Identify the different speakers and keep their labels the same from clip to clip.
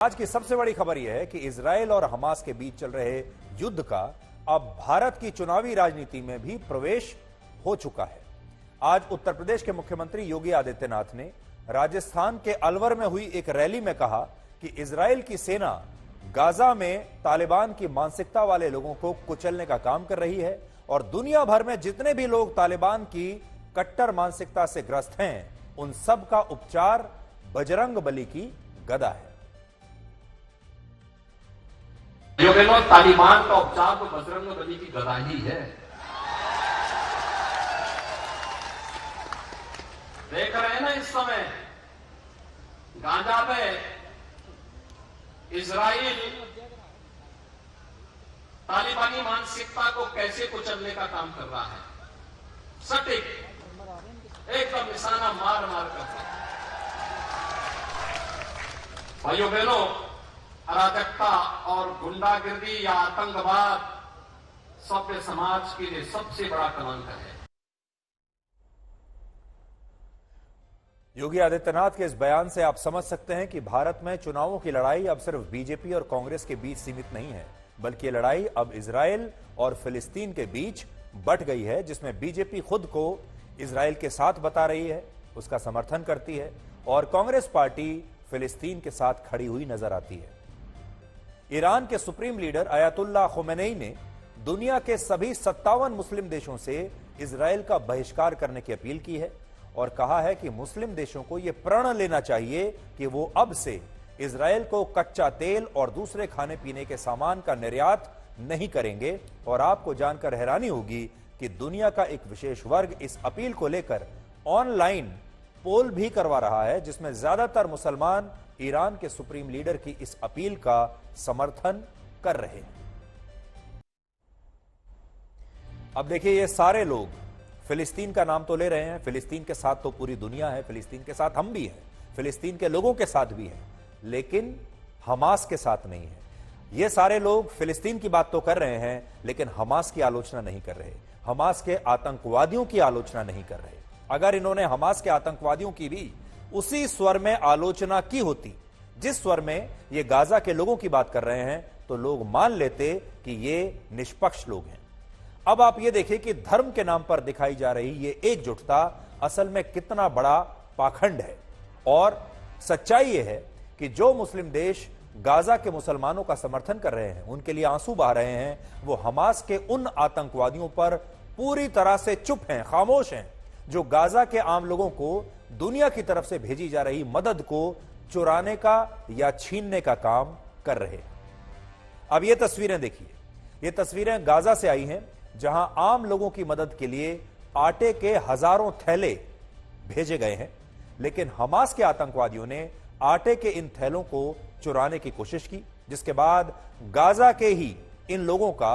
Speaker 1: आज की सबसे बड़ी खबर यह है कि इजराइल और हमास के बीच चल रहे युद्ध का अब भारत की चुनावी राजनीति में भी प्रवेश हो चुका है। आज उत्तर प्रदेश के मुख्यमंत्री योगी आदित्यनाथ ने राजस्थान के अलवर में हुई एक रैली में कहा कि इजराइल की सेना गाजा में तालिबान की मानसिकता वाले लोगों को कुचलने का काम कर रही है और दुनिया भर में जितने भी लोग तालिबान की कट्टर मानसिकता से ग्रस्त हैं, उन सब का उपचार बजरंग बली की गदा है।
Speaker 2: जो कहना तालिबान का उपचार तो बजरंग बली की गदा ही है। देख रहे हैं ना इस समय गाजा पे इजराइल तालिबानी मानसिकता को कैसे कुचलने का काम कर रहा है। सटीक एकदम निशाना मार मार कर। भाइयों बहनों, अराजकता और गुंडागिर्दी या आतंकवाद सभ्य समाज के लिए सबसे बड़ा कलंक है।
Speaker 1: योगी आदित्यनाथ के इस बयान से आप समझ सकते हैं कि भारत में चुनावों की लड़ाई अब सिर्फ बीजेपी और कांग्रेस के बीच सीमित नहीं है, बल्कि ये लड़ाई अब इजराइल और फिलिस्तीन के बीच बढ़ गई है, जिसमें बीजेपी खुद को इजराइल के साथ बता रही है, उसका समर्थन करती है और कांग्रेस पार्टी फिलिस्तीन के साथ खड़ी हुई नजर आती है। ईरान के सुप्रीम लीडर अयातुल्लाह खुमैनी ने दुनिया के सभी 57 मुस्लिम देशों से इजराइल का बहिष्कार करने की अपील की है और कहा है कि मुस्लिम देशों को यह प्रण लेना चाहिए कि वो अब से इजराइल को कच्चा तेल और दूसरे खाने पीने के सामान का निर्यात नहीं करेंगे। और आपको जानकर हैरानी होगी कि दुनिया का एक विशेष वर्ग इस अपील को लेकर ऑनलाइन पोल भी करवा रहा है, जिसमें ज्यादातर मुसलमान ईरान के सुप्रीम लीडर की इस अपील का समर्थन कर रहे हैं। अब देखिए, ये सारे लोग फिलिस्तीन का नाम तो ले रहे हैं, फिलिस्तीन के साथ तो पूरी दुनिया है, फिलिस्तीन के साथ हम भी हैं, फिलिस्तीन के लोगों के साथ भी हैं, लेकिन हमास के साथ नहीं है। ये सारे लोग फिलिस्तीन की बात तो कर रहे हैं, लेकिन हमास की आलोचना नहीं कर रहे, हमास के आतंकवादियों की आलोचना नहीं कर रहे। अगर इन्होंने हमास के आतंकवादियों की भी उसी स्वर में आलोचना की होती जिस स्वर में ये गाजा के लोगों की बात कर रहे हैं, तो लोग मान लेते कि ये निष्पक्ष लोग हैं। अब आप ये देखिए कि धर्म के नाम पर दिखाई जा रही ये एकजुटता असल में कितना बड़ा पाखंड है। और सच्चाई ये है कि जो मुस्लिम देश गाजा के मुसलमानों का समर्थन कर रहे हैं, उनके लिए आंसू बहा रहे हैं, वो हमास के उन आतंकवादियों पर पूरी तरह से चुप हैं, खामोश हैं, जो गाजा के आम लोगों को दुनिया की तरफ से भेजी जा रही मदद को चुराने का या छीनने का काम कर रहे हैं। अब ये तस्वीरें देखिए, ये तस्वीरें गाजा से आई हैं, जहां आम लोगों की मदद के लिए आटे के हजारों थैले भेजे गए हैं, लेकिन हमास के आतंकवादियों ने आटे के इन थैलों को चुराने की कोशिश की, जिसके बाद गाजा के ही इन लोगों का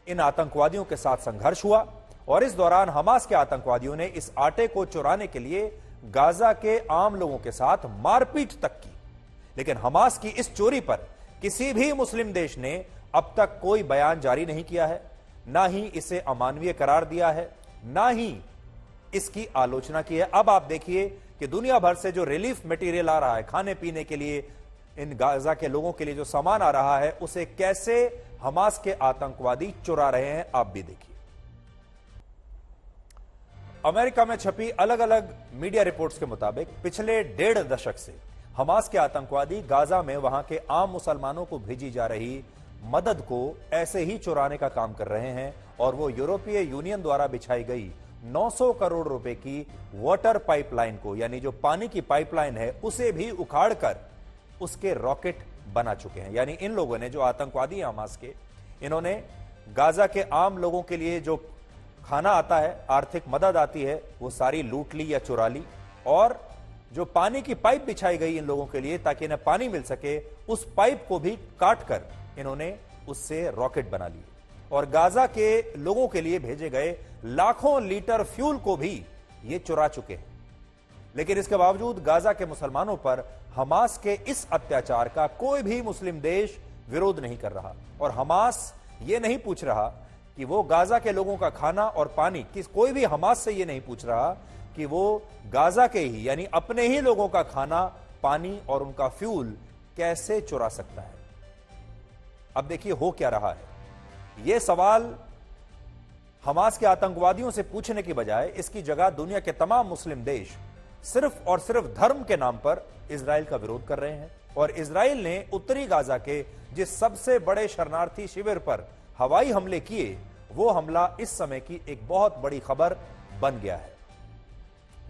Speaker 1: इन आतंकवादियों के साथ संघर्ष हुआ और इस दौरान हमास के आतंकवादियों ने इस आटे को चुराने के लिए गाजा के आम लोगों के साथ मारपीट तक की। लेकिन हमास की इस चोरी पर किसी भी मुस्लिम देश ने अब तक कोई बयान जारी नहीं किया है, ना ही इसे अमानवीय करार दिया है, ना ही इसकी आलोचना की है। अब आप देखिए कि दुनिया भर से जो रिलीफ मटेरियल आ रहा है, खाने पीने के लिए, इन गाजा के लोगों के लिए जो सामान आ रहा है, उसे कैसे हमास के आतंकवादी चुरा रहे हैं, आप भी देखिए। अमेरिका में छपी अलग अलग मीडिया रिपोर्ट्स के मुताबिक पिछले 1.5 दशक से हमास के आतंकवादी गाजा में वहां के आम मुसलमानों को भेजी जा रही मदद को ऐसे ही चुराने का काम कर रहे हैं और वो यूरोपीय यूनियन द्वारा बिछाई गई 900 करोड़ रुपए की वाटर पाइपलाइन को, यानी जो पानी की पाइपलाइन है, उसे भी उखाड़कर उसके रॉकेट बना चुके हैं। यानी इन लोगों ने, जो आतंकवादी हैं हमास के, इन्होंने गाजा के आम लोगों के लिए जो खाना आता है, आर्थिक मदद आती है, वो सारी लूट ली या चुरा ली और जो पानी की पाइप बिछाई गई इन लोगों के लिए ताकि इन्हें पानी मिल सके, उस पाइप को भी काटकर इन्होंने उससे रॉकेट बना लिए और गाजा के लोगों के लिए भेजे गए लाखों लीटर फ्यूल को भी ये चुरा चुके हैं। लेकिन इसके बावजूद गाजा के मुसलमानों पर हमास के इस अत्याचार का कोई भी मुस्लिम देश विरोध नहीं कर रहा और हमास ये नहीं पूछ रहा कि वो गाजा के लोगों का खाना और पानी, कोई भी हमास से ये नहीं पूछ रहा कि वो गाजा के ही यानी अपने ही लोगों का खाना, पानी और उनका फ्यूल कैसे चुरा सकता है? अब देखिए हो क्या रहा है। यह सवाल हमास के आतंकवादियों से पूछने की बजाय इसकी जगह दुनिया के तमाम मुस्लिम देश सिर्फ और सिर्फ धर्म के नाम पर इजराइल का विरोध कर रहे हैं। और इजराइल ने उत्तरी गाजा के जिस सबसे बड़े शरणार्थी शिविर पर हवाई हमले किए, वो हमला इस समय की एक बहुत बड़ी खबर बन गया है।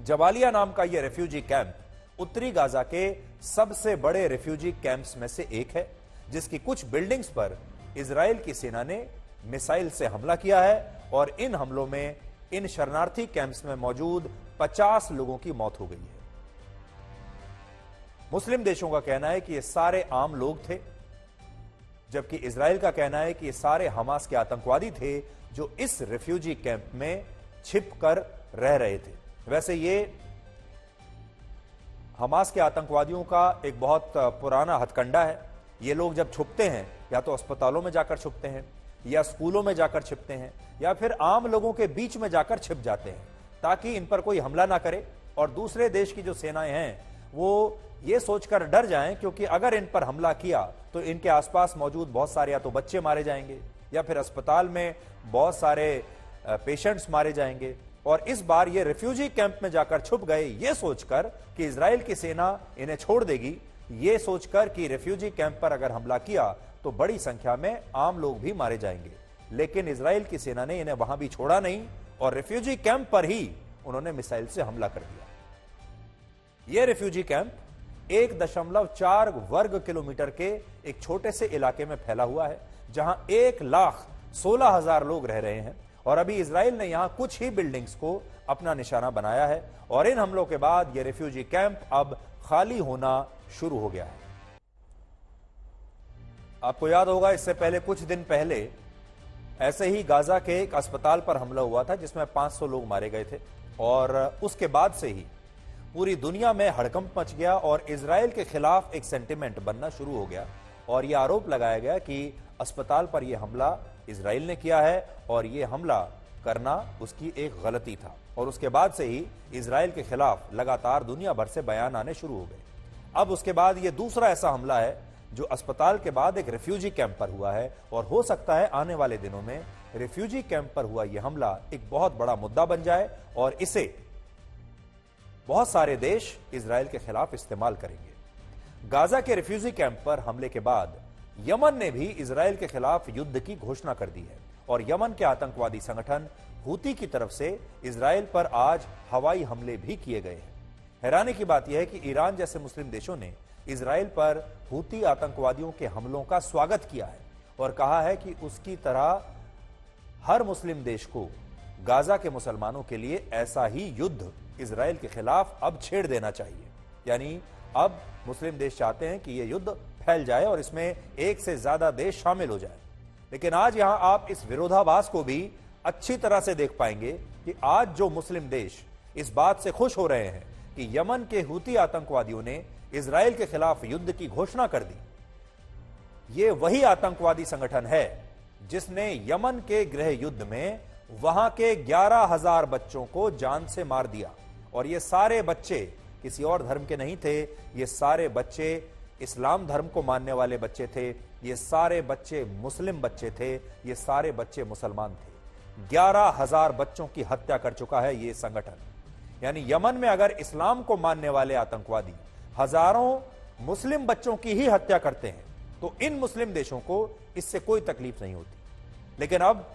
Speaker 1: जबालिया नाम का यह रेफ्यूजी कैंप उत्तरी गाजा के सबसे बड़े रेफ्यूजी कैंप्स में से एक है, जिसकी कुछ बिल्डिंग्स पर इजराइल की सेना ने मिसाइल से हमला किया है। और इन हमलों में इन शरणार्थी कैंप्स में मौजूद 50 लोगों की मौत हो गई है। मुस्लिम देशों का कहना है कि ये सारे आम लोग थे, जबकि इजराइल का कहना है कि ये सारे हमास के आतंकवादी थे जो इस रेफ्यूजी कैंप में छिप कर रह रहे थे। वैसे ये हमास के आतंकवादियों का एक बहुत पुराना हथकंडा है। ये लोग जब छुपते हैं या तो अस्पतालों में जाकर छुपते हैं, या स्कूलों में जाकर छिपते हैं, या फिर आम लोगों के बीच में जाकर छिप जाते हैं ताकि इन पर कोई हमला ना करे और दूसरे देश की जो सेनाएं हैं वो ये सोचकर डर जाएं, क्योंकि अगर इन पर हमला किया तो इनके आसपास मौजूद बहुत सारे या तो बच्चे मारे जाएंगे या फिर अस्पताल में बहुत सारे पेशेंट्स मारे जाएंगे। और इस बार ये रिफ्यूजी कैंप में जाकर छुप गए, ये सोचकर कि इजराइल की सेना इन्हें छोड़ देगी, ये सोचकर कि रिफ्यूजी कैंप पर अगर हमला किया तो बड़ी संख्या में आम लोग भी मारे जाएंगे। लेकिन इजराइल की सेना ने इन्हें वहां भी छोड़ा नहीं और रिफ्यूजी कैंप पर ही उन्होंने मिसाइल से हमला कर दिया। यह रिफ्यूजी कैंप 1.4 वर्ग किलोमीटर के एक छोटे से इलाके में फैला हुआ है, जहां 1,16,000 लोग रह रहे हैं। और अभी इजराइल ने यहां कुछ ही बिल्डिंग्स को अपना निशाना बनाया है और इन हमलों के बाद यह रिफ्यूजी कैंप अब खाली होना शुरू हो गया है। आपको याद होगा, इससे पहले कुछ दिन पहले ऐसे ही गाजा के एक अस्पताल पर हमला हुआ था जिसमें 500 लोग मारे गए थे और उसके बाद से ही पूरी दुनिया में हड़कंप मच गया और इजराइल के खिलाफ एक सेंटिमेंट बनना शुरू हो गया और यह आरोप लगाया गया कि अस्पताल पर यह हमला इजराइल ने किया है और यह हमला करना उसकी एक गलती था। और उसके बाद से ही इजराइल के खिलाफ लगातार दुनिया भर से बयान आने शुरू हो गए। अब उसके बाद यह दूसरा ऐसा हमला है जो अस्पताल के बाद एक रिफ्यूजी कैंप पर हुआ है और हो सकता है आने वाले दिनों में रिफ्यूजी कैंप पर हुआ यह हमला एक बहुत बड़ा मुद्दा बन जाए और इसे बहुत सारे देश इजराइल के खिलाफ इस्तेमाल करेंगे। गाजा के रिफ्यूजी कैंप पर हमले के बाद यमन ने भी इजराइल के खिलाफ युद्ध की घोषणा कर दी है और यमन के आतंकवादी संगठन हूती की तरफ से इजराइल पर आज हवाई हमले भी किए गए हैं। हैरानी की बात यह है कि ईरान जैसे मुस्लिम देशों ने इजराइल पर हूती आतंकवादियों के हमलों का स्वागत किया है और कहा है कि उसकी तरह हर मुस्लिम देश को गाजा के मुसलमानों के लिए ऐसा ही युद्ध इजराइल के खिलाफ अब छेड़ देना चाहिए। यानी अब मुस्लिम देश चाहते हैं कि यह युद्ध फैल जाए और इसमें एक से ज्यादा देश शामिल हो जाए। लेकिन आज यहां आप इस विरोधाभास को भी अच्छी तरह से देख पाएंगे कि आज जो मुस्लिम देश इस बात से खुश हो रहे हैं कि यमन के हूती आतंकवादियों ने इजराइल के खिलाफ युद्ध की घोषणा कर दी, यह वही आतंकवादी संगठन है जिसने यमन के गृह युद्ध में वहां के 11,000 बच्चों को जान से मार दिया। और ये सारे बच्चे किसी और धर्म के नहीं थे, ये सारे बच्चे इस्लाम धर्म को मानने वाले बच्चे थे, ये सारे बच्चे मुस्लिम बच्चे थे, ये सारे बच्चे मुसलमान थे। 11,000 बच्चों की हत्या कर चुका है ये संगठन। यानी यमन में अगर इस्लाम को मानने वाले आतंकवादी हजारों मुस्लिम बच्चों की ही हत्या करते हैं तो इन मुस्लिम देशों को इससे कोई तकलीफ नहीं होती। लेकिन अब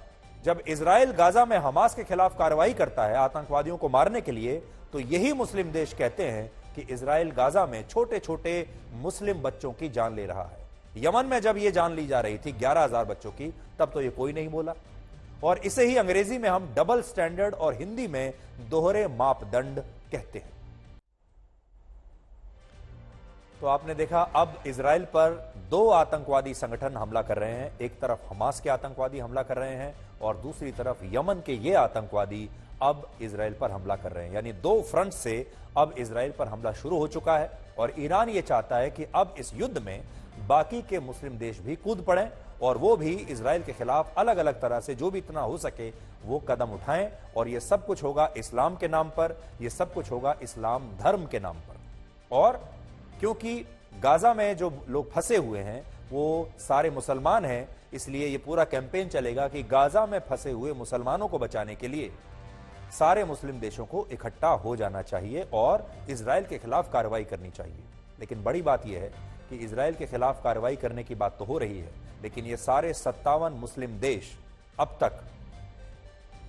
Speaker 1: जब इजराइल गाजा में हमास के खिलाफ कार्रवाई करता है आतंकवादियों को मारने के लिए, तो यही मुस्लिम देश कहते हैं कि इजराइल गाजा में छोटे छोटे मुस्लिम बच्चों की जान ले रहा है। यमन में जब यह जान ली जा रही थी 11,000 बच्चों की, तब तो ये कोई नहीं बोला। और इसे ही अंग्रेजी में हम डबल स्टैंडर्ड और हिंदी में दोहरे मापदंड कहते हैं। तो आपने देखा, अब इजराइल पर दो आतंकवादी संगठन हमला कर रहे हैं। एक तरफ हमास के आतंकवादी हमला कर रहे हैं और दूसरी तरफ यमन के ये आतंकवादी अब इजराइल पर हमला कर रहे हैं। यानी दो फ्रंट से अब इजराइल पर हमला शुरू हो चुका है और ईरान ये चाहता है कि अब इस युद्ध में बाकी के मुस्लिम देश भी कूद पड़ें और वो भी इजराइल के खिलाफ अलग अलग तरह से जो भी इतना हो सके वो कदम उठाएं। और ये सब कुछ होगा इस्लाम के नाम पर, ये सब कुछ होगा इस्लाम धर्म के नाम पर। और क्योंकि गाजा में जो लोग फंसे हुए हैं वो सारे मुसलमान हैं, इसलिए ये पूरा कैंपेन चलेगा कि गाजा में फंसे हुए मुसलमानों को बचाने के लिए सारे मुस्लिम देशों को इकट्ठा हो जाना चाहिए और इजराइल के खिलाफ कार्रवाई करनी चाहिए। लेकिन बड़ी बात यह है कि इजराइल के खिलाफ कार्रवाई करने की बात तो हो रही है, लेकिन ये सारे 57 मुस्लिम देश अब तक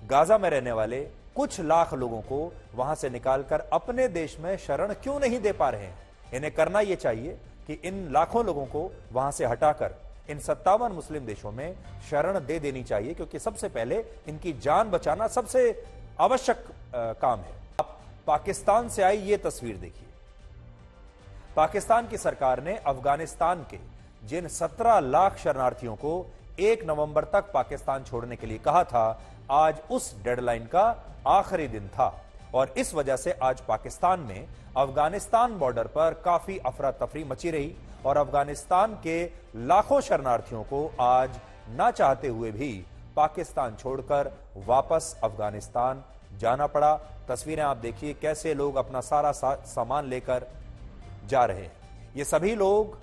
Speaker 1: गाजा में रहने वाले कुछ लाख लोगों को वहां से निकालकर अपने देश में शरण क्यों नहीं दे पा रहे हैं। इन्हें करना यह चाहिए कि इन लाखों लोगों को वहां से हटाकर इन 57 मुस्लिम देशों में शरण दे देनी चाहिए, क्योंकि सबसे पहले इनकी जान बचाना सबसे आवश्यक काम है। आप पाकिस्तान से आई ये तस्वीर देखिए। पाकिस्तान की सरकार ने अफगानिस्तान के जिन 17 लाख शरणार्थियों को 1 नवंबर तक पाकिस्तान छोड़ने के लिए कहा था, आज उस डेडलाइन का आखिरी दिन था और इस वजह से आज पाकिस्तान में अफगानिस्तान बॉर्डर पर काफी अफरा तफरी मची रही और अफगानिस्तान के लाखों शरणार्थियों को आज ना चाहते हुए भी पाकिस्तान छोड़कर वापस अफगानिस्तान जाना पड़ा। तस्वीरें आप देखिए कैसे लोग अपना सारा सामान लेकर जा रहे हैं। ये सभी लोग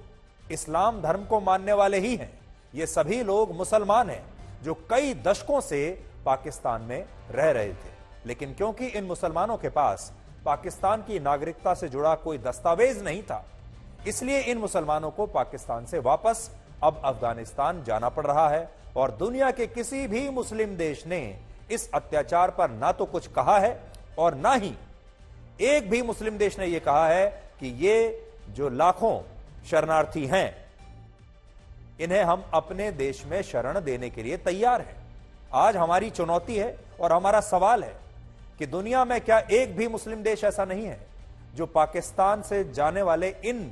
Speaker 1: इस्लाम धर्म को मानने वाले ही हैं। ये सभी लोग मुसलमान हैं जो कई दशकों से पाकिस्तान में रह रहे थे, लेकिन क्योंकि इन मुसलमानों के पास पाकिस्तान की नागरिकता से जुड़ा कोई दस्तावेज नहीं था, इसलिए इन मुसलमानों को पाकिस्तान से वापस अब अफगानिस्तान जाना पड़ रहा है। और दुनिया के किसी भी मुस्लिम देश ने इस अत्याचार पर ना तो कुछ कहा है और ना ही एक भी मुस्लिम देश ने यह कहा है कि ये जो लाखों शरणार्थी हैं इन्हें हम अपने देश में शरण देने के लिए तैयार हैं। आज हमारी चुनौती है और हमारा सवाल है कि दुनिया में क्या एक भी मुस्लिम देश ऐसा नहीं है जो पाकिस्तान से जाने वाले इन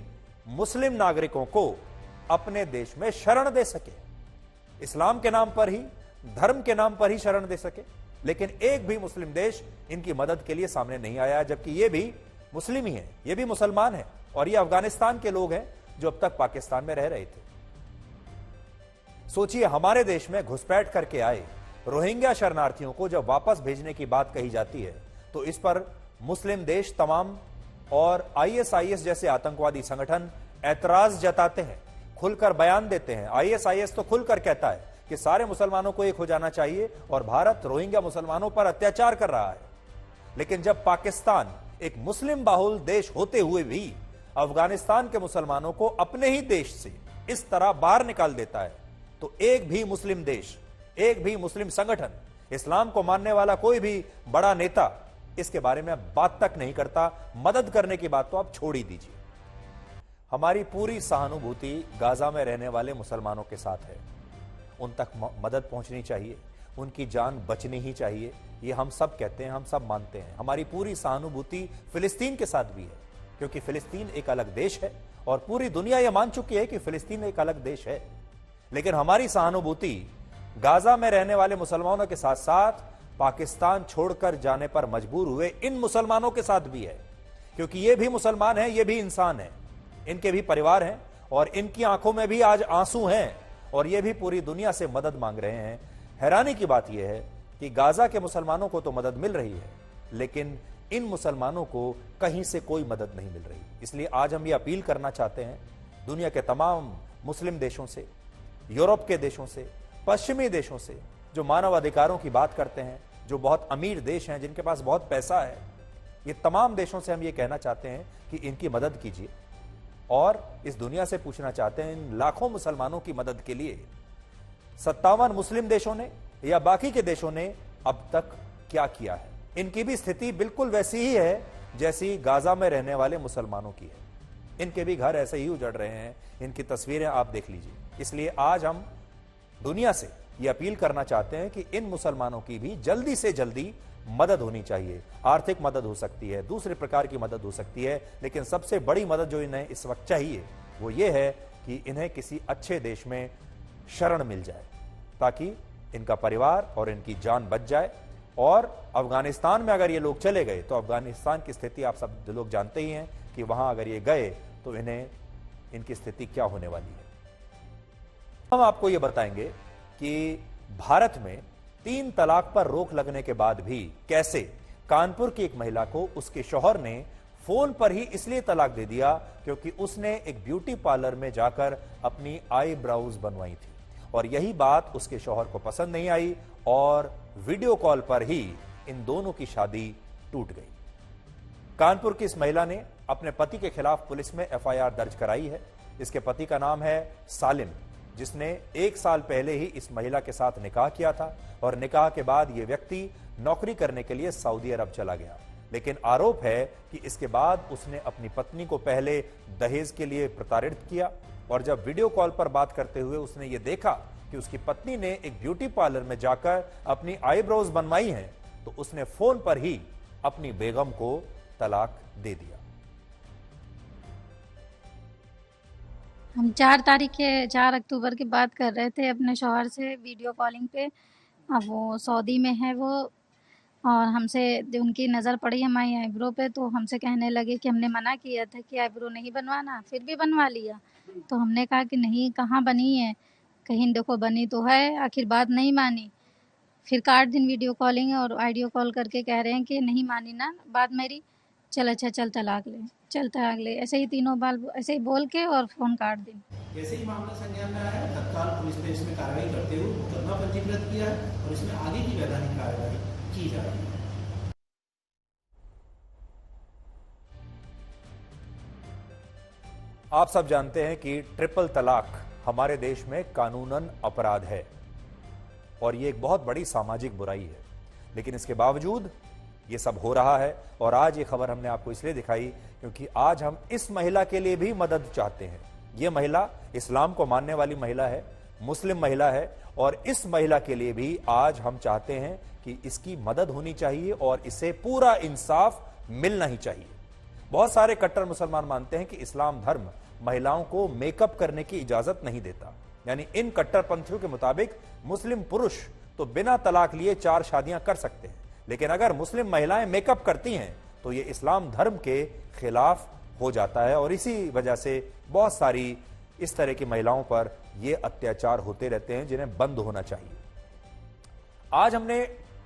Speaker 1: मुस्लिम नागरिकों को अपने देश में शरण दे सके, इस्लाम के नाम पर ही, धर्म के नाम पर ही शरण दे सके। लेकिन एक भी मुस्लिम देश इनकी मदद के लिए सामने नहीं आया, जबकि ये भी मुस्लिम ही है, ये भी मुसलमान है और ये अफगानिस्तान के लोग हैं जो अब तक पाकिस्तान में रह रहे थे। सोचिए, हमारे देश में घुसपैठ करके आए रोहिंग्या शरणार्थियों को जब वापस भेजने की बात कही जाती है तो इस पर मुस्लिम देश तमाम और आईएसआईएस जैसे आतंकवादी संगठन ऐतराज जताते हैं, खुलकर बयान देते हैं। आईएसआईएस तो खुलकर कहता है कि सारे मुसलमानों को एक हो जाना चाहिए और भारत रोहिंग्या मुसलमानों पर अत्याचार कर रहा है। लेकिन जब पाकिस्तान एक मुस्लिम बाहुल देश होते हुए भी अफगानिस्तान के मुसलमानों को अपने ही देश से इस तरह बाहर निकाल देता है, तो एक भी मुस्लिम देश, एक भी मुस्लिम संगठन, इस्लाम को मानने वाला कोई भी बड़ा नेता इसके बारे में बात तक नहीं करता। मदद करने की बात तो आप छोड़ ही दीजिए। हमारी पूरी सहानुभूति गाजा में रहने वाले मुसलमानों के साथ है। उन तक मदद पहुंचनी चाहिए, उनकी जान बचनी ही चाहिए, ये हम सब कहते हैं, हम सब मानते हैं। हमारी पूरी सहानुभूति फिलिस्तीन के साथ भी है, क्योंकि फिलिस्तीन एक अलग देश है और पूरी दुनिया यह मान चुकी है कि फिलिस्तीन एक अलग देश है। लेकिन हमारी सहानुभूति गाजा में रहने वाले मुसलमानों के साथ साथ पाकिस्तान छोड़कर जाने पर मजबूर हुए इन मुसलमानों के साथ भी है, क्योंकि ये भी मुसलमान हैं, ये भी इंसान हैं, इनके भी परिवार हैं और इनकी आंखों में भी आज आंसू हैं और ये भी पूरी दुनिया से मदद मांग रहे हैं। हैरानी की बात यह है कि गाजा के मुसलमानों को तो मदद मिल रही है, लेकिन इन मुसलमानों को कहीं से कोई मदद नहीं मिल रही। इसलिए आज हम ये अपील करना चाहते हैं दुनिया के तमाम मुस्लिम देशों से, यूरोप के देशों से, पश्चिमी देशों से, जो मानव अधिकारों की बात करते हैं, जो बहुत अमीर देश हैं, जिनके पास बहुत पैसा है, ये तमाम देशों से हम ये कहना चाहते हैं कि इनकी मदद कीजिए और इस दुनिया से पूछना चाहते हैं इन लाखों मुसलमानों की मदद के लिए 57 मुस्लिम देशों ने या बाकी के देशों ने अब तक क्या किया है। इनकी भी स्थिति बिल्कुल वैसी ही है जैसी गाजा में रहने वाले मुसलमानों की है। इनके भी घर ऐसे ही उजड़ रहे हैं, इनकी तस्वीरें आप देख लीजिए। इसलिए आज हम दुनिया से यह अपील करना चाहते हैं कि इन मुसलमानों की भी जल्दी से जल्दी मदद होनी चाहिए। आर्थिक मदद हो सकती है, दूसरे प्रकार की मदद हो सकती है, लेकिन सबसे बड़ी मदद जो इन्हें इस वक्त चाहिए वो ये है कि इन्हें किसी अच्छे देश में शरण मिल जाए ताकि इनका परिवार और इनकी जान बच जाए। और अफगानिस्तान में अगर ये लोग चले गए तो अफगानिस्तान की स्थिति आप सब लोग जानते ही हैं कि वहां अगर ये गए तो इन्हें इनकी स्थिति क्या होने वाली है। हम आपको ये बताएंगे कि भारत में 3 तलाक पर रोक लगने के बाद भी कैसे कानपुर की एक महिला को उसके शौहर ने फोन पर ही इसलिए तलाक दे दिया क्योंकि उसने एक ब्यूटी पार्लर में जाकर अपनी आईब्राउज बनवाई थी और यही बात उसके शौहर को पसंद नहीं आई और वीडियो कॉल पर ही इन दोनों की शादी टूट गई। कानपुर की इस महिला ने अपने पति के खिलाफ पुलिस में एफआईआर दर्ज कराई है। इसके पति का नाम है सालिम, जिसने 1 साल पहले ही इस महिला के साथ निकाह किया था और निकाह के बाद यह व्यक्ति नौकरी करने के लिए सऊदी अरब चला गया। लेकिन आरोप है कि इसके बाद उसने अपनी पत्नी को पहले दहेज के लिए प्रताड़ित किया और जब वीडियो कॉल पर बात करते हुए उसने ये देखा कि उसकी पत्नी ने एक ब्यूटी पार्लर में जाकर अपनी आईब्रोज बनवाई हैं, तो उसने फोन पर ही अपनी बेगम को तलाक दे दिया।
Speaker 3: हम 4 अक्टूबर की बात कर रहे थे अपने शौहर से वीडियो कॉलिंग पे। अब वो सऊदी में है वो, और हमसे उनकी नज़र पड़ी हमारी आईब्रो पे, तो हमसे कहने लगे कि हमने मना किया था कि आईब्रो नहीं बनवाना, फिर भी बनवा लिया। तो हमने कहा कि नहीं, कहाँ बनी है, कहीं देखो बनी तो है। आखिर बात नहीं मानी। फिर 8 दिन वीडियो कॉलिंग और ऑडियो कॉल करके कह रहे हैं कि नहीं मानी ना बात मेरी, चल अच्छा चल तलाक ले, चल तलाक ले, ऐसे ही तीनों बार ऐसे ही बोल के और फ़ोन काट दी।
Speaker 4: जैसे ही मामला संज्ञान में आया, तत्काल पुलिस ने इसमें कार्रवाई करते हुए मुकदमा पंजीकृत किया है और इसमें आगे की वैधानिक कार्रवाई की जा रही है।
Speaker 1: आप सब जानते हैं कि ट्रिपल तलाक हमारे देश में कानूनन अपराध है और ये एक बहुत बड़ी सामाजिक बुराई है, लेकिन इसके बावजूद ये सब हो रहा है। और आज ये खबर हमने आपको इसलिए दिखाई क्योंकि आज हम इस महिला के लिए भी मदद चाहते हैं। ये महिला इस्लाम को मानने वाली महिला है, मुस्लिम महिला है, और इस महिला के लिए भी आज हम चाहते हैं कि इसकी मदद होनी चाहिए और इसे पूरा इंसाफ मिलना ही चाहिए। बहुत सारे कट्टर मुसलमान मानते हैं कि इस्लाम धर्म महिलाओं को मेकअप करने की इजाजत नहीं देता, यानी इन कट्टरपंथियों के मुताबिक मुस्लिम पुरुष तो बिना तलाक लिए 4 शादियां कर सकते हैं, लेकिन अगर मुस्लिम महिलाएं मेकअप करती हैं तो ये इस्लाम धर्म के खिलाफ हो जाता है और इसी वजह से बहुत सारी इस तरह की महिलाओं पर ये अत्याचार होते रहते हैं जिन्हें बंद होना चाहिए। आज हमने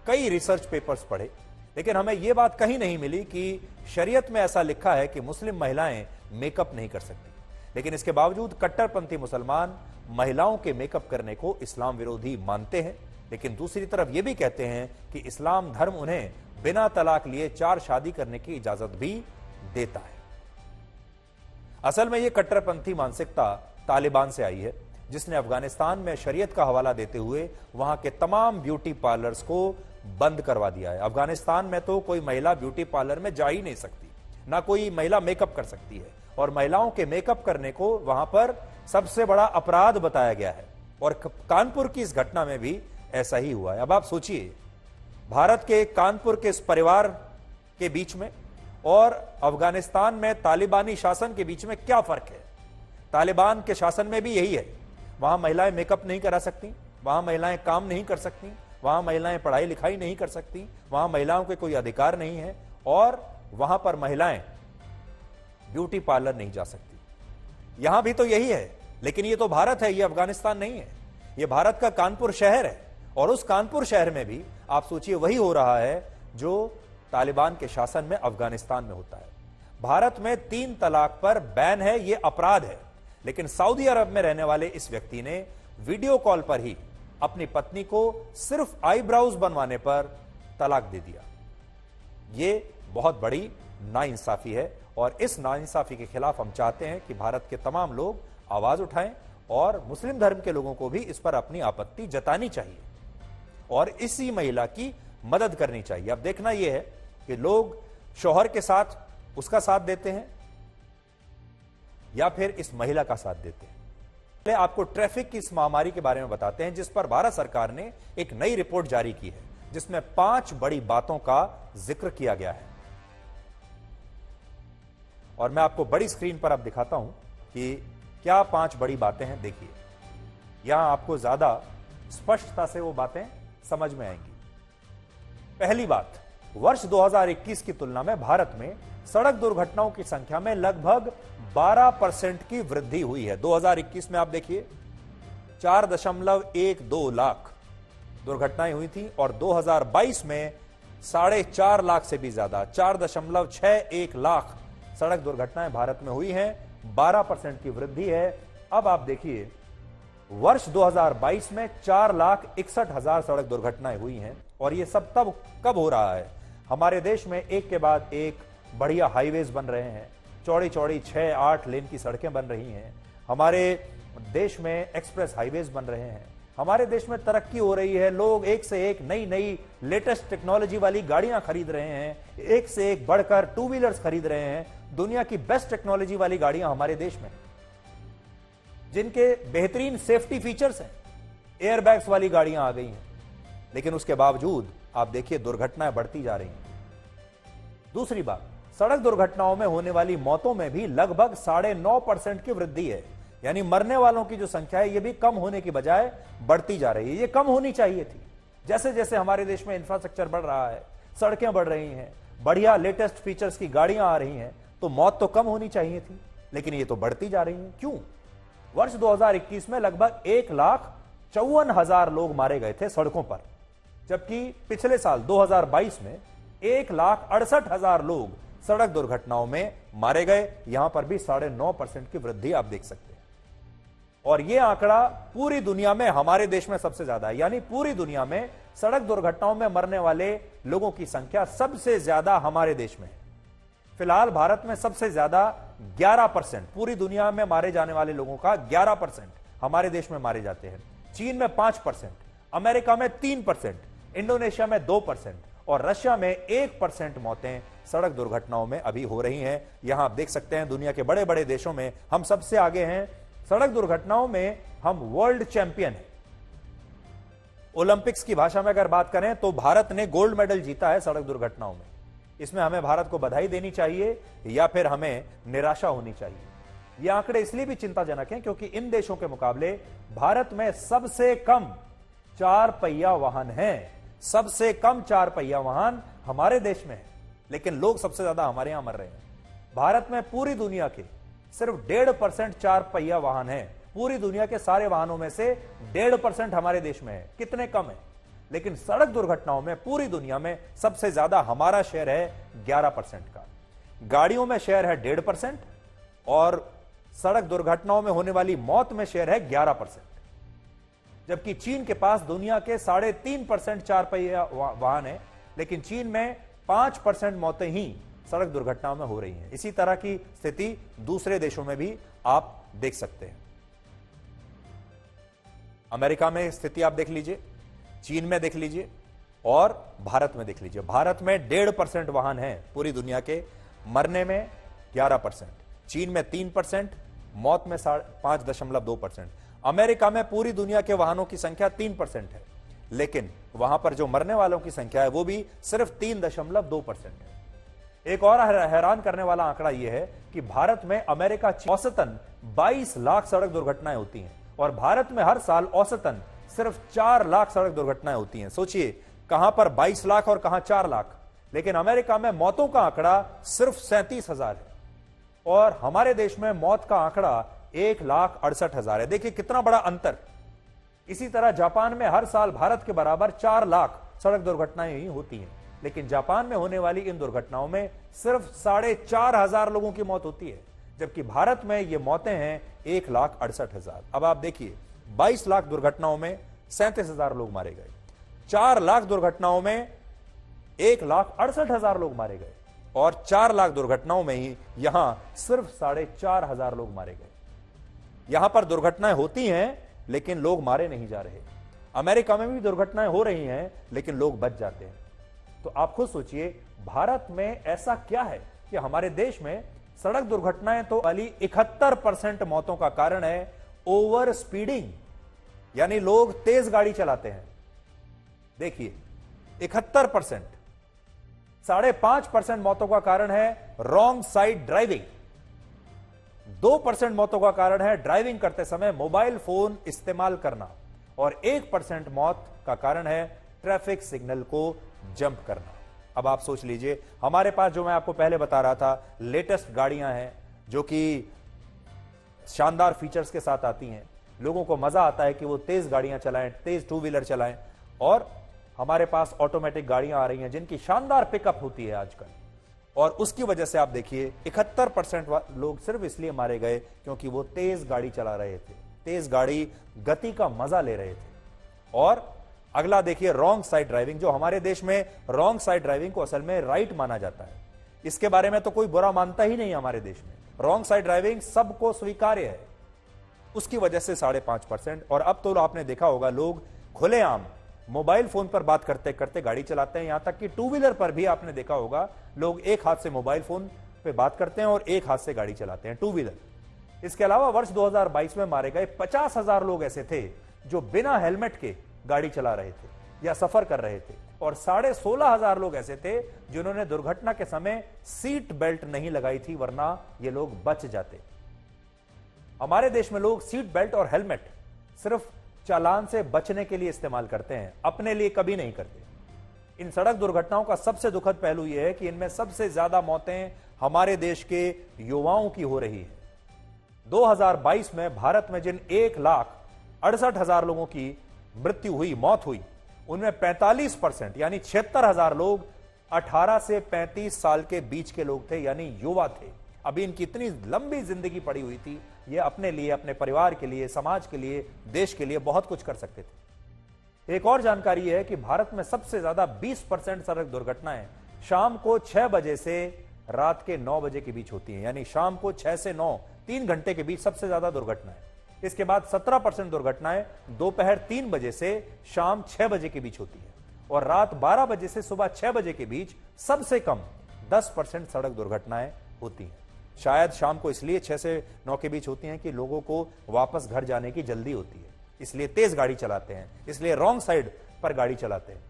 Speaker 1: कई रिसर्च पेपर्स पढ़े, लेकिन हमें यह बात कहीं नहीं मिली कि शरीयत में ऐसा लिखा है कि मुस्लिम महिलाएं मेकअप नहीं कर सकती, लेकिन इसके बावजूद कट्टरपंथी मुसलमान महिलाओं के मेकअप करने को इस्लाम विरोधी मानते हैं, लेकिन दूसरी तरफ यह भी कहते हैं कि इस्लाम धर्म उन्हें बिना तलाक लिए 4 शादी करने की इजाजत भी देता है। असल में यह कट्टरपंथी मानसिकता तालिबान से आई है, जिसने अफगानिस्तान में शरीयत का हवाला देते हुए वहां के तमाम ब्यूटी पार्लर्स को बंद करवा दिया है। अफगानिस्तान में तो कोई महिला ब्यूटी पार्लर में जा ही नहीं सकती, ना कोई महिला मेकअप कर सकती है, और महिलाओं के मेकअप करने को वहां पर सबसे बड़ा अपराध बताया गया है। और कानपुर की इस घटना में भी ऐसा ही हुआ है। अब आप सोचिए, भारत के कानपुर के इस परिवार के बीच में और अफगानिस्तान में तालिबानी शासन के बीच में क्या फर्क है। तालिबान के शासन में भी यही है, वहां महिलाएं मेकअप नहीं करा सकती, वहां महिलाएं काम नहीं कर सकती, वहां महिलाएं पढ़ाई लिखाई नहीं कर सकती, वहां महिलाओं के कोई अधिकार नहीं है, और वहां पर महिलाएं ब्यूटी पार्लर नहीं जा सकती। यहां भी तो यही है, लेकिन ये तो भारत है, ये अफगानिस्तान नहीं है। ये भारत का कानपुर शहर है, और उस कानपुर शहर में भी आप सोचिए वही हो रहा है जो तालिबान के शासन में अफगानिस्तान में होता है। भारत में 3 तलाक पर बैन है, यह अपराध है, लेकिन सऊदी अरब में रहने वाले इस व्यक्ति ने वीडियो कॉल पर ही अपनी पत्नी को सिर्फ आईब्राउज बनवाने पर तलाक दे दिया। यह बहुत बड़ी नाइंसाफी है, और इस नाइंसाफी के खिलाफ हम चाहते हैं कि भारत के तमाम लोग आवाज उठाएं और मुस्लिम धर्म के लोगों को भी इस पर अपनी आपत्ति जतानी चाहिए और इसी महिला की मदद करनी चाहिए। अब देखना यह है कि लोग शौहर के साथ उसका साथ देते हैं या फिर इस महिला का साथ देते हैं। पहले आपको ट्रैफिक की इस महामारी के बारे में बताते हैं, जिस पर भारत सरकार ने एक नई रिपोर्ट जारी की है, जिसमें 5 बड़ी बातों का जिक्र किया गया है। और मैं आपको बड़ी स्क्रीन पर अब दिखाता हूं कि क्या 5 बड़ी बातें हैं। देखिए, यहां आपको ज्यादा स्पष्टता से वो बातें समझ में आएंगी। पहली बात, वर्ष 2021 की तुलना में भारत में सड़क दुर्घटनाओं की संख्या में लगभग 12% की वृद्धि हुई है। 2021 में आप देखिए 4.12 लाख दुर्घटनाएं हुई थी, और 2022 में 4.5 लाख से भी ज्यादा 4.61 लाख सड़क दुर्घटनाएं भारत में हुई हैं, 12% की वृद्धि है। अब आप देखिए, वर्ष 2022 में 4,61,000 सड़क दुर्घटनाएं हुई हैं और ये सब तब कब हो रहा है? हमारे देश में एक के बाद एक बढ़िया हाईवेज बन रहे हैं, चौड़ी चौड़ी 6-8 लेन की सड़कें बन रही हैं, हमारे देश में एक्सप्रेस हाईवेज बन रहे हैं, हमारे देश में तरक्की हो रही है, लोग एक से एक नई नई लेटेस्ट टेक्नोलॉजी वाली गाड़ियां खरीद रहे हैं, एक से एक बढ़कर टू व्हीलर्स खरीद रहे हैं, दुनिया की बेस्ट टेक्नोलॉजी वाली गाड़ियां हमारे देश में, जिनके बेहतरीन सेफ्टी फीचर्स हैं, एयरबैग्स वाली गाड़ियां आ गई हैं, लेकिन उसके बावजूद आप देखिए दुर्घटनाएं बढ़ती जा रही हैं। दूसरी बात, सड़क दुर्घटनाओं में होने वाली मौतों में भी लगभग 9.5% की वृद्धि है, यानी मरने वालों की जो संख्या है, यह भी कम होने की बजाय बढ़ती जा रही है। ये कम होनी चाहिए थी। जैसे जैसे हमारे देश में इंफ्रास्ट्रक्चर बढ़ रहा है, सड़कें बढ़ रही हैं, बढ़िया लेटेस्ट फीचर्स की गाड़ियां आ रही हैं, तो मौत तो कम होनी चाहिए थी, लेकिन ये तो बढ़ती जा रही है। क्यों? वर्ष 2021 में लगभग 1,54,000 लोग मारे गए थे सड़कों पर, जबकि पिछले साल 2022 में 1,68,000 लोग सड़क दुर्घटनाओं में मारे गए। यहां पर भी 9.5% की वृद्धि आप देख सकते हैं। और यह आंकड़ा पूरी दुनिया में हमारे देश में सबसे ज्यादा है, यानी पूरी दुनिया में सड़क दुर्घटनाओं में मरने वाले लोगों की संख्या सबसे ज्यादा हमारे देश में है। फिलहाल भारत में सबसे ज्यादा 11%, पूरी दुनिया में मारे जाने वाले लोगों का 11% हमारे देश में मारे जाते हैं। चीन में 5%, अमेरिका में 3%, इंडोनेशिया में 2% और रशिया में 1% मौतें सड़क दुर्घटनाओं में अभी हो रही हैं। यहां आप देख सकते हैं दुनिया के बड़े बड़े देशों में हम सबसे आगे हैं। सड़क दुर्घटनाओं में हम वर्ल्ड चैंपियन हैं। ओलंपिक्स की भाषा में अगर बात करें तो भारत ने गोल्ड मेडल जीता है सड़क दुर्घटनाओं में। इसमें हमें भारत को बधाई देनी चाहिए या फिर हमें निराशा होनी चाहिए? ये आंकड़े इसलिए भी चिंताजनक हैं क्योंकि इन देशों के मुकाबले भारत में सबसे कम 4 पहिया वाहन हैं। सबसे कम 4 पहिया वाहन हमारे देश में है, लेकिन लोग सबसे ज्यादा हमारे यहां मर रहे हैं। भारत में पूरी दुनिया के सिर्फ 1.5% 4 पहिया वाहन है। पूरी दुनिया के सारे वाहनों में से 1.5% हमारे देश में है। कितने कम है, लेकिन सड़क दुर्घटनाओं में पूरी दुनिया में सबसे ज्यादा हमारा शेयर है 11% का। गाड़ियों में शेयर है 1.5% और सड़क दुर्घटनाओं में होने वाली मौत में शेयर है 11%, जबकि चीन के पास दुनिया के 3.5% 4 पहिया वाहन है, लेकिन चीन में 5% मौतें ही सड़क दुर्घटनाओं में हो रही हैं। इसी तरह की स्थिति दूसरे देशों में भी आप देख सकते हैं। अमेरिका में स्थिति आप देख लीजिए, चीन में देख लीजिए और भारत में देख लीजिए। भारत में 1.5% वाहन हैं पूरी दुनिया के, मरने में 11%, चीन में 3%, मौत में 5.2%। अमेरिका में पूरी दुनिया के वाहनों की संख्या 3% है, लेकिन वहां पर जो मरने वालों की संख्या है वो भी सिर्फ 3.2% है। एक और हैरान करने वाला आंकड़ा यह है कि भारत में अमेरिका औसतन 22 लाख सड़क दुर्घटनाएं होती हैं और भारत में हर साल औसतन सिर्फ 4 लाख सड़क दुर्घटनाएं होती हैं। सोचिए, कहां पर 22 लाख और कहां 4 लाख, लेकिन अमेरिका में मौतों का आंकड़ा सिर्फ 37,000 है और हमारे देश में मौत का आंकड़ा 1,68,000 है। देखिए कितना बड़ा अंतर। इसी तरह जापान में हर साल भारत के बराबर 4 लाख सड़क दुर्घटनाएं ही होती हैं, लेकिन जापान में होने वाली इन दुर्घटनाओं में सिर्फ 4,500 लोगों की मौत होती है, जबकि भारत में ये मौतें हैं 1,68,000। अब आप देखिए, 22 लाख दुर्घटनाओं में 37,000 लोग मारे गए, 4 लाख दुर्घटनाओं में 1,68,000 लोग मारे गए और 4 लाख दुर्घटनाओं में ही यहां सिर्फ 4,500 लोग मारे गए। यहां पर दुर्घटनाएं होती हैं लेकिन लोग मारे नहीं जा रहे। अमेरिका में भी दुर्घटनाएं हो रही हैं लेकिन लोग बच जाते हैं। तो आप खुद सोचिए, भारत में ऐसा क्या है कि हमारे देश में सड़क दुर्घटनाएं तो वाली 71% मौतों का कारण है ओवर स्पीडिंग, यानी लोग तेज गाड़ी चलाते हैं। देखिए 71%, 5.5% मौतों का कारण है रॉन्ग साइड ड्राइविंग, 2% मौतों का कारण है ड्राइविंग करते समय मोबाइल फोन इस्तेमाल करना और 1% मौत का कारण है ट्रैफिक सिग्नल को जंप करना। अब आप सोच लीजिए, हमारे पास जो मैं आपको पहले बता रहा था लेटेस्ट गाड़ियां हैं जो कि शानदार फीचर्स के साथ आती हैं, लोगों को मजा आता है कि वो तेज गाड़ियां चलाएं, तेज टू व्हीलर चलाएं, और हमारे पास ऑटोमेटिक गाड़ियां आ रही हैं जिनकी शानदार पिकअप होती है आजकल। और उसकी वजह से आप देखिए 71% लोग सिर्फ इसलिए मारे गए क्योंकि वो तेज गाड़ी चला रहे थे, तेज गाड़ी गति का मजा ले रहे थे। और अगला देखिए रॉन्ग साइड ड्राइविंग, जो हमारे देश में रॉन्ग साइड ड्राइविंग को असल में राइट माना जाता है, इसके बारे में तो कोई बुरा मानता ही नहीं हमारे देश में। रॉन्ग साइड ड्राइविंग सबको स्वीकार्य है, उसकी वजह से 5.5%। और अब तो आपने देखा होगा लोग खुलेआम मोबाइल फोन पर बात करते करते गाड़ी चलाते हैं, यहां तक कि टू व्हीलर पर भी आपने देखा होगा लोग एक हाथ से मोबाइल फोन पे बात करते हैं और एक हाथ से गाड़ी चलाते हैं, टू व्हीलर। इसके अलावा वर्ष 2022 में मारे गए 50,000 लोग ऐसे थे जो बिना हेलमेट के गाड़ी चला रहे थे या सफर कर रहे थे, और 16,500 लोग ऐसे थे जिन्होंने दुर्घटना के समय सीट बेल्ट नहीं लगाई थी, वरना ये लोग बच जाते। हमारे देश में लोग सीट बेल्ट और हेलमेट सिर्फ चालान से बचने के लिए इस्तेमाल करते हैं, अपने लिए कभी नहीं करते। इन सड़क दुर्घटनाओं का सबसे दुखद पहलू यह है कि इनमें सबसे ज्यादा मौतें हमारे देश के युवाओं की हो रही है। 2022 में भारत में जिन 1,68,000 लोगों की मृत्यु हुई, मौत हुई, उनमें 45% यानी 76,000 लोग 18 से 35 साल के बीच के लोग थे, यानी युवा थे। अभी इनकी इतनी लंबी जिंदगी पड़ी हुई थी, ये अपने लिए, अपने परिवार के लिए, समाज के लिए, देश के लिए बहुत कुछ कर सकते थे। एक और जानकारी है कि भारत में सबसे ज्यादा 20% सड़क दुर्घटनाएं शाम को 6 बजे से रात के 9 बजे के बीच होती हैं, यानी शाम को 6 से 9, 3 घंटे के बीच सबसे ज्यादा दुर्घटनाएं। इसके बाद 17% दुर्घटनाएं दोपहर 3 बजे से शाम 6 बजे के बीच होती है, और रात 12 बजे से सुबह 6 बजे के बीच सबसे कम 10% सड़क दुर्घटनाएं होती हैं। शायद शाम को इसलिए 6 से 9 के बीच होती हैं कि लोगों को वापस घर जाने की जल्दी होती है, इसलिए तेज गाड़ी चलाते हैं, इसलिए रॉन्ग साइड पर गाड़ी चलाते हैं।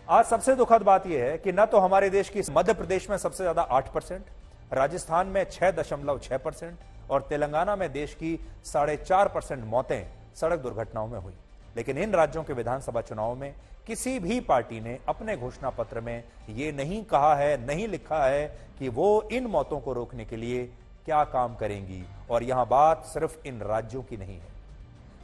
Speaker 1: आज सबसे दुखद बात यह है कि न तो हमारे देश की मध्य प्रदेश में सबसे ज्यादा 8%, राजस्थान में 6.6% और तेलंगाना में देश की 4.5% मौतें सड़क दुर्घटनाओं में हुई। लेकिन इन राज्यों के विधानसभा चुनाव में किसी भी पार्टी ने अपने घोषणा पत्र में यह नहीं कहा है, नहीं लिखा है कि वो इन मौतों को रोकने के लिए क्या काम करेंगी। और यहां बात सिर्फ इन राज्यों की नहीं है,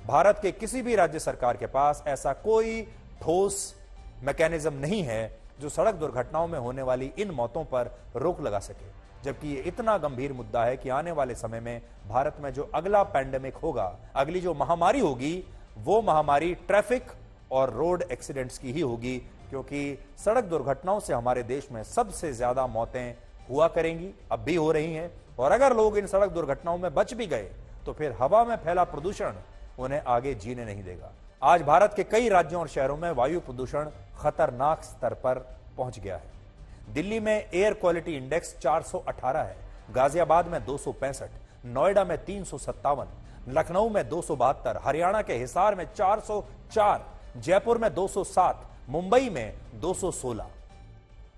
Speaker 1: भारत के किसी भी राज्य सरकार के पास ऐसा कोई ठोस मैकेनिज्म नहीं है जो सड़क दुर्घटनाओं में होने वाली इन मौतों पर रोक लगा सके। जबकि ये इतना गंभीर मुद्दा है कि आने वाले समय में भारत में जो अगला पैंडेमिक होगा, अगली जो महामारी होगी, वो महामारी ट्रैफिक और रोड एक्सीडेंट्स की ही होगी, क्योंकि सड़क दुर्घटनाओं से हमारे देश में सबसे ज्यादा मौतें हुआ करेंगी, अब भी हो रही हैं। और अगर लोग इन सड़क दुर्घटनाओं में बच भी गए तो फिर हवा में फैला प्रदूषण उन्हें आगे जीने नहीं देगा। आज भारत के कई राज्यों और शहरों में वायु प्रदूषण खतरनाक स्तर पर पहुंच गया है। दिल्ली में एयर क्वालिटी इंडेक्स 418 है, गाजियाबाद में 265, नोएडा में 357, लखनऊ में 272, हरियाणा के हिसार में 404, जयपुर में 207, मुंबई में 216,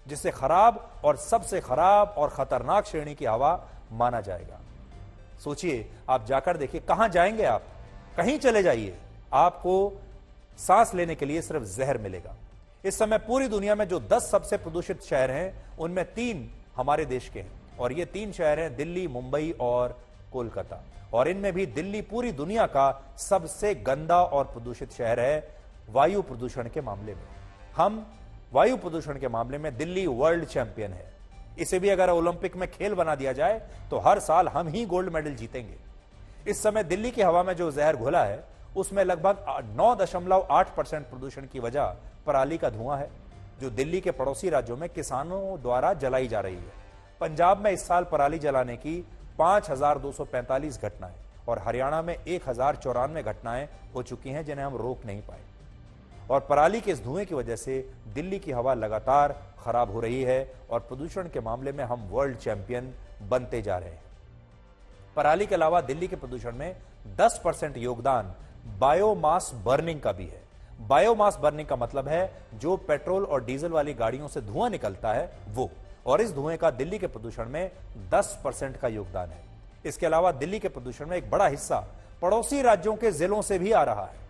Speaker 1: जिसे खराब और सबसे खराब और खतरनाक श्रेणी की हवा माना जाएगा। सोचिए, आप जाकर देखिए, कहां जाएंगे आप, कहीं चले जाइए, आपको सांस लेने के लिए सिर्फ जहर मिलेगा। इस समय पूरी दुनिया में जो 10 सबसे प्रदूषित शहर हैं, उनमें 3 हमारे देश के हैं, और ये 3 शहर हैं दिल्ली, मुंबई और कोलकाता। और इनमें भी दिल्ली पूरी दुनिया का सबसे गंदा और प्रदूषित शहर है वायु प्रदूषण के मामले में। हम वायु प्रदूषण के मामले में दिल्ली वर्ल्ड चैंपियन है। इसे भी अगर ओलंपिक में खेल बना दिया जाए तो हर साल हम ही गोल्ड मेडल जीतेंगे। इस समय दिल्ली की हवा में जो जहर घुला है, उसमें लगभग 9.8% प्रदूषण की वजह पराली का धुआं है, जो दिल्ली के पड़ोसी राज्यों में किसानों द्वारा जलाई जा रही है। पंजाब में इस साल पराली जलाने की 5,245 घटनाएं और हरियाणा में 1,094 घटनाएं हो चुकी हैं, जिन्हें हम रोक नहीं पाए। और पराली के इस धुएं की वजह से दिल्ली की हवा लगातार खराब हो रही है और प्रदूषण के मामले में हम वर्ल्ड चैंपियन बनते जा रहे हैं। पराली के अलावा दिल्ली के प्रदूषण में 10% योगदान बायोमास बर्निंग का भी है। बायोमास बर्निंग का मतलब है जो पेट्रोल और डीजल वाली गाड़ियों से धुआं निकलता है वो, और इस धुएं का दिल्ली के प्रदूषण में 10% का योगदान है। इसके अलावा दिल्ली के प्रदूषण में एक बड़ा हिस्सा पड़ोसी राज्यों के जिलों से भी आ रहा है।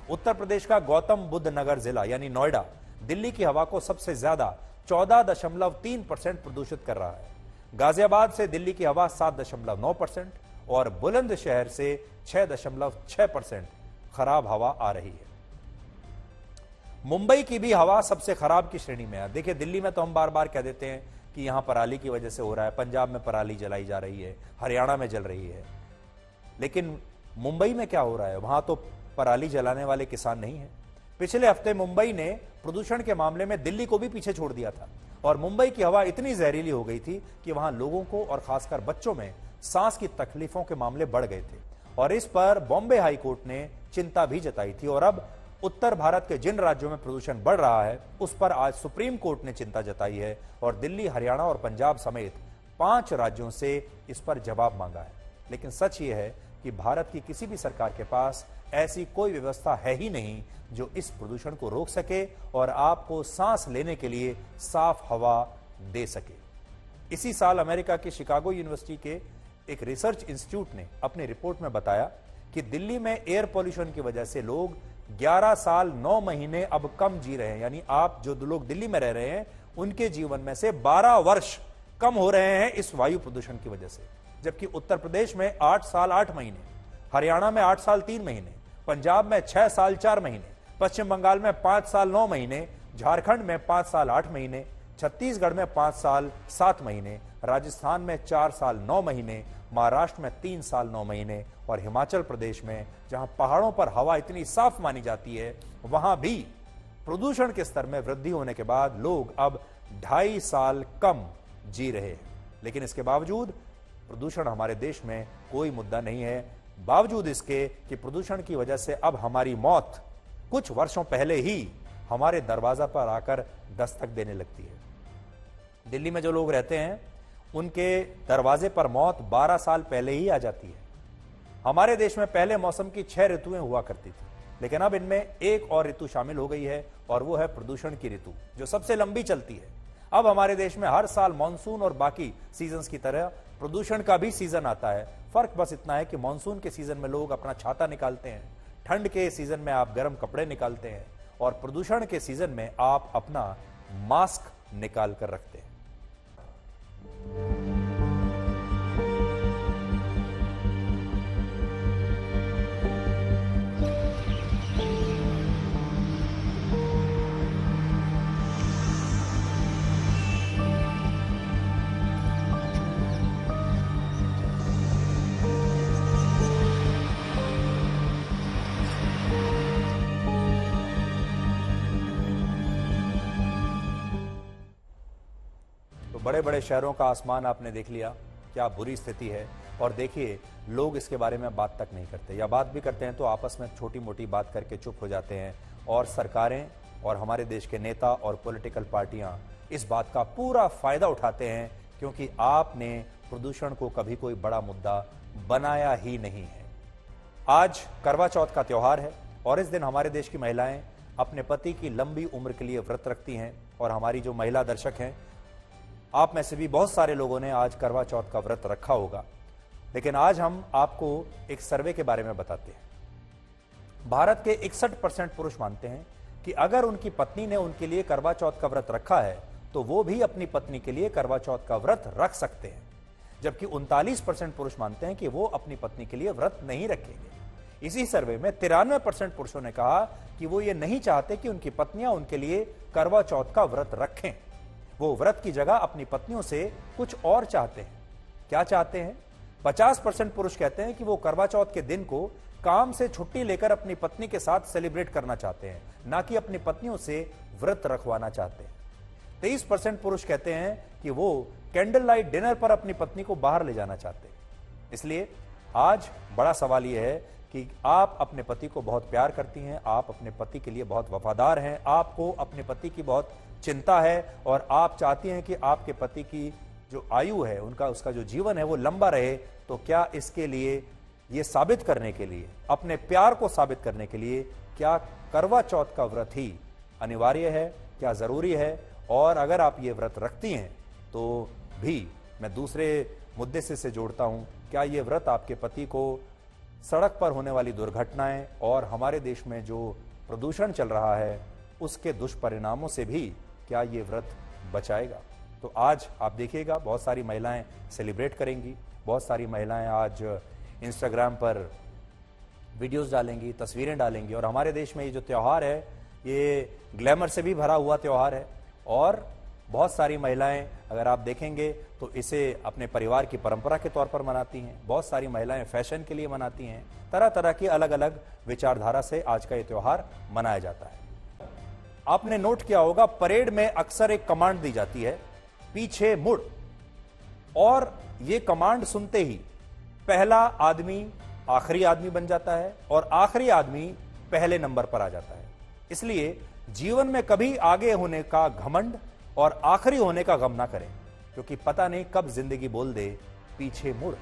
Speaker 1: उत्तर प्रदेश का गौतम बुद्ध नगर जिला यानी नोएडा दिल्ली की हवा को सबसे ज्यादा 14.3% प्रदूषित कर रहा है। गाजियाबाद से दिल्ली की हवा 7.9% और बुलंदशहर से 6.6% खराब हवा आ रही है। मुंबई की भी हवा सबसे खराब की श्रेणी में है। देखिए, दिल्ली में तो हम बार बार कह देते हैं कि यहां पराली की वजह से हो रहा है, पंजाब में पराली जलाई जा रही है, हरियाणा में जल रही है। लेकिन मुंबई में क्या हो रहा है? वहां तो पराली जलाने वाले किसान नहीं है। पिछले हफ्ते मुंबई ने प्रदूषण के मामले में दिल्ली को भी पीछे छोड़ दिया था और मुंबई की हवा इतनी जहरीली हो गई थी कि वहां लोगों को और खासकर बच्चों में सांस की तकलीफों के मामले बढ़ गए थे और इस पर बॉम्बे हाई कोर्ट ने चिंता भी जताई थी। और अब उत्तर भारत के जिन राज्यों में प्रदूषण बढ़ रहा है उस पर आज सुप्रीम कोर्ट ने चिंता जताई है और दिल्ली, हरियाणा और पंजाब समेत 5 राज्यों से इस पर जवाब मांगा है। लेकिन सच ये है कि भारत की किसी भी सरकार के पास ऐसी कोई व्यवस्था है ही नहीं जो इस प्रदूषण को रोक सके और आपको सांस लेने के लिए साफ हवा दे सके। इसी साल अमेरिका की शिकागो यूनिवर्सिटी के एक रिसर्च इंस्टीट्यूट ने अपनी रिपोर्ट में बताया कि दिल्ली में एयर पॉल्यूशन की वजह से लोग 11 साल 9 महीने अब कम जी रहे हैं। यानी आप जो लोग दिल्ली में रह रहे हैं उनके जीवन में से 12 वर्ष कम हो रहे हैं इस वायु प्रदूषण की वजह से। जबकि उत्तर प्रदेश में 8 साल 8 महीने, हरियाणा में 8 साल 3 महीने, पंजाब में 6 साल 4 महीने, पश्चिम बंगाल में 5 साल 9 महीने, झारखंड में 5 साल 8 महीने, छत्तीसगढ़ में 5 साल 7 महीने, राजस्थान में 4 साल 9 महीने, महाराष्ट्र में 3 साल 9 महीने और हिमाचल प्रदेश में, जहां पहाड़ों पर हवा इतनी साफ मानी जाती है, वहां भी प्रदूषण के स्तर में वृद्धि होने के बाद लोग अब 2.5 साल कम जी रहे हैं। लेकिन इसके बावजूद प्रदूषण हमारे देश में कोई मुद्दा नहीं है, बावजूद इसके कि प्रदूषण की वजह से अब हमारी मौत कुछ वर्षों पहले ही हमारे दरवाजा पर आकर दस्तक देने लगती है। दिल्ली में जो लोग रहते हैं उनके दरवाजे पर मौत 12 साल पहले ही आ जाती है। हमारे देश में पहले मौसम की 6 ऋतुएं हुआ करती थी, लेकिन अब इनमें एक और ऋतु शामिल हो गई है और वो है प्रदूषण की ऋतु, जो सबसे लंबी चलती है। अब हमारे देश में हर साल मानसून और बाकी सीजन्स की तरह प्रदूषण का भी सीजन आता है। फर्क बस इतना है कि मानसून के सीजन में लोग अपना छाता निकालते हैं, ठंड के सीजन में आप गर्म कपड़े निकालते हैं और प्रदूषण के सीजन में आप अपना मास्क निकाल कर रखते हैं। बड़े बड़े शहरों का आसमान आपने देख लिया, क्या बुरी स्थिति है। और देखिए, लोग इसके बारे में बात तक नहीं करते, या बात भी करते हैं तो आपस में छोटी मोटी बात करके चुप हो जाते हैं। और सरकारें और हमारे देश के नेता और पॉलिटिकल पार्टियां इस बात का पूरा फायदा उठाते हैं, क्योंकि आपने प्रदूषण को कभी कोई बड़ा मुद्दा बनाया ही नहीं है। आज करवा चौथ का त्योहार है और इस दिन हमारे देश की महिलाएं अपने पति की लंबी उम्र के लिए व्रत रखती हैं। और हमारी जो महिला दर्शक हैं, आप में से भी बहुत सारे लोगों ने आज करवा चौथ का व्रत रखा होगा। लेकिन आज हम आपको एक सर्वे के बारे में बताते हैं। भारत के 61% पुरुष मानते हैं कि अगर उनकी पत्नी ने उनके लिए करवा चौथ का व्रत रखा है तो वो भी अपनी पत्नी के लिए करवा चौथ का व्रत रख सकते हैं। जबकि 39% पुरुष मानते हैं कि वो अपनी पत्नी के लिए व्रत नहीं रखेंगे। इसी सर्वे में 93% पुरुषों ने कहा कि वो ये नहीं चाहते कि उनकी पत्नियां उनके लिए करवा चौथ का व्रत रखें। वो व्रत की जगह अपनी पत्नियों से कुछ और चाहते हैं। क्या चाहते हैं? 50% पुरुष कहते हैं कि वो करवा चौथ के दिन को काम से छुट्टी लेकर अपनी पत्नी के साथ सेलिब्रेट करना चाहते हैं, ना कि अपनी पत्नियों से व्रत रखवाना चाहते हैं। 23% पुरुष कहते हैं कि वो कैंडल लाइट डिनर पर अपनी पत्नी को बाहर ले जाना चाहते हैं। इसलिए आज बड़ा सवाल यह है कि आप अपने पति को बहुत प्यार करती हैं, आप अपने पति के लिए बहुत वफादार हैं, आपको अपने पति की बहुत चिंता है और आप चाहती हैं कि आपके पति की जो आयु है, उसका जो जीवन है वो लंबा रहे। तो क्या इसके लिए, ये साबित करने के लिए, अपने प्यार को साबित करने के लिए, क्या करवा चौथ का व्रत ही अनिवार्य है, क्या जरूरी है? और अगर आप ये व्रत रखती हैं तो भी मैं दूसरे मुद्दे से जोड़ता हूं, क्या ये व्रत आपके पति को सड़क पर होने वाली दुर्घटनाएं और हमारे देश में जो प्रदूषण चल रहा है उसके दुष्परिणामों से भी क्या ये व्रत बचाएगा? तो आज आप देखिएगा, बहुत सारी महिलाएं सेलिब्रेट करेंगी, बहुत सारी महिलाएं आज इंस्टाग्राम पर वीडियोस डालेंगी, तस्वीरें डालेंगी। और हमारे देश में ये जो त्यौहार है ये ग्लैमर से भी भरा हुआ त्यौहार है और बहुत सारी महिलाएं अगर आप देखेंगे तो इसे अपने परिवार की परंपरा के तौर पर मनाती हैं। बहुत सारी महिलाएं फैशन के लिए मनाती हैं। तरह तरह की अलग अलग विचारधारा से आज का ये त्योहार मनाया जाता है। आपने नोट किया होगा, परेड में अक्सर एक कमांड दी जाती है, पीछे मुड़, और ये कमांड सुनते ही पहला आदमी आखिरी आदमी बन जाता है और आखिरी आदमी पहले नंबर पर आ जाता है। इसलिए जीवन में कभी आगे होने का घमंड और आखिरी होने का गम ना करें, क्योंकि पता नहीं कब जिंदगी बोल दे पीछे मुड़।